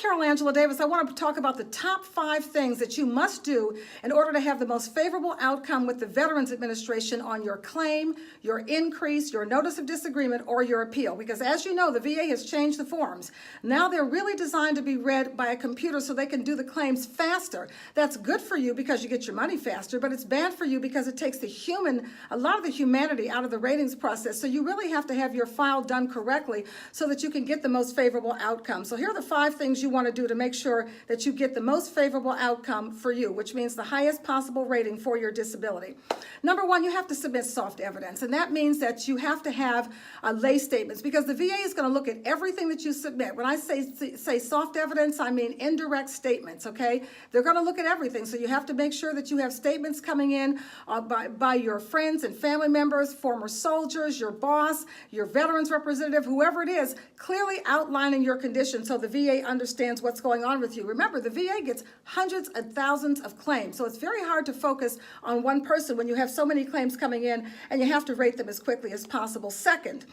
Carol Angela Davis. I want to talk about the top 5 things that you must do in order to have the most favorable outcome with the Veterans Administration on your claim, your increase, your notice of disagreement, or your appeal. Because as you know, the VA has changed the forms. Now they're really designed to be read by a computer so they can do the claims faster. That's good for you because you get your money faster, but it's bad for you because it takes a lot of the humanity out of the ratings process. So you really have to have your file done correctly so that you can get the most favorable outcome. So here are the 5 things you want to do to make sure that you get the most favorable outcome for you, which means the highest possible rating for your disability. Number 1, you have to submit soft evidence, and that means that you have to have lay statements, because the VA is going to look at everything that you submit. When I say soft evidence, I mean indirect statements, okay? They're going to look at everything, so you have to make sure that you have statements coming in by your friends and family members, former soldiers, your boss, your veterans representative, whoever it is, clearly outlining your condition so the VA understands what's going on with you. Remember, the VA gets hundreds and thousands of claims, so it's very hard to focus on one person when you have so many claims coming in, and you have to rate them as quickly as possible. Second,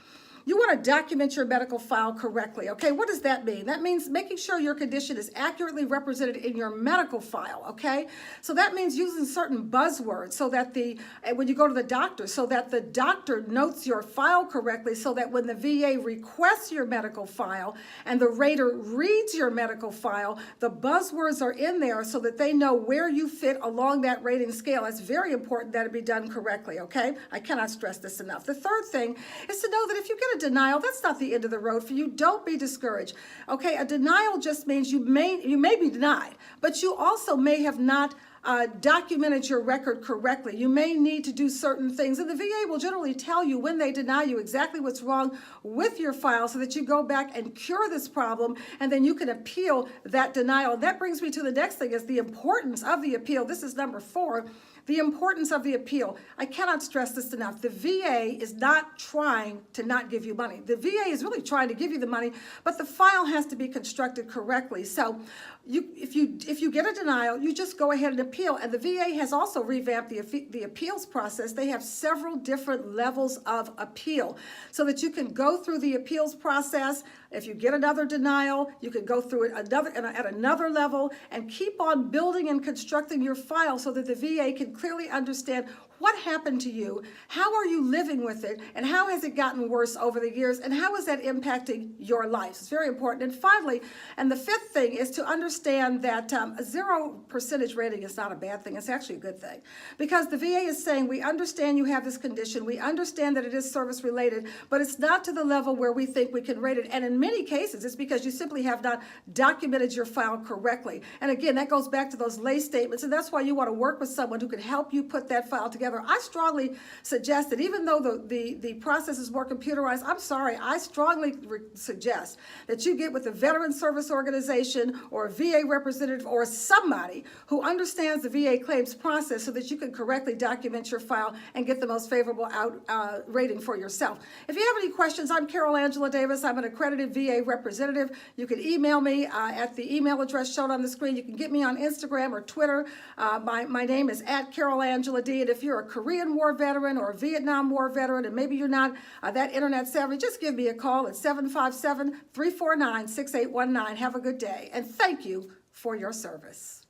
you want to document your medical file correctly, okay? What does that mean? That means making sure your condition is accurately represented in your medical file, okay? So that means using certain buzzwords so that when you go to the doctor, so that the doctor notes your file correctly, so that when the VA requests your medical file and the rater reads your medical file, the buzzwords are in there so that they know where you fit along that rating scale. It's very important that it be done correctly, okay? I cannot stress this enough. The third thing is to know that if you get a denial, that's not the end of the road for you. Don't be discouraged. Okay, a denial just means you may be denied, but you also may have not documented your record correctly. You may need to do certain things, and the VA will generally tell you when they deny you exactly what's wrong with your file so that you go back and cure this problem, and then you can appeal that denial. And that brings me to the next thing, is the importance of the appeal. This is number 4. The importance of the appeal. I cannot stress this enough. The VA is not trying to not give you money. The VA is really trying to give you the money, but the file has to be constructed correctly. So if you get a denial, you just go ahead and appeal. And the VA has also revamped the appeals process. They have several different levels of appeal so that you can go through the appeals process. If you get another denial, you can go through it at another level and keep on building and constructing your file so that the VA can clearly understand what happened to you, how are you living with it, and how has it gotten worse over the years, and how is that impacting your life? It's very important. And finally, and the 5th thing is to understand that a 0% rating is not a bad thing. It's actually a good thing, because the VA is saying, we understand you have this condition, we understand that it is service related, but it's not to the level where we think we can rate it. And in many cases, it's because you simply have not documented your file correctly. And again, that goes back to those lay statements, and that's why you want to work with someone who can help you put that file together. I strongly suggest that even though the process is more computerized, I strongly suggest that you get with a veteran service organization or a VA representative or somebody who understands the VA claims process so that you can correctly document your file and get the most favorable rating for yourself. If you have any questions, I'm Carol Angela Davis. I'm an accredited VA representative. You can email me at the email address shown on the screen. You can get me on Instagram or Twitter. My name is @CarolAngelaD. And if you're a Korean War veteran or a Vietnam War veteran, and maybe you're not that internet savvy, just give me a call at 757-349-6819. Have a good day, and thank you for your service.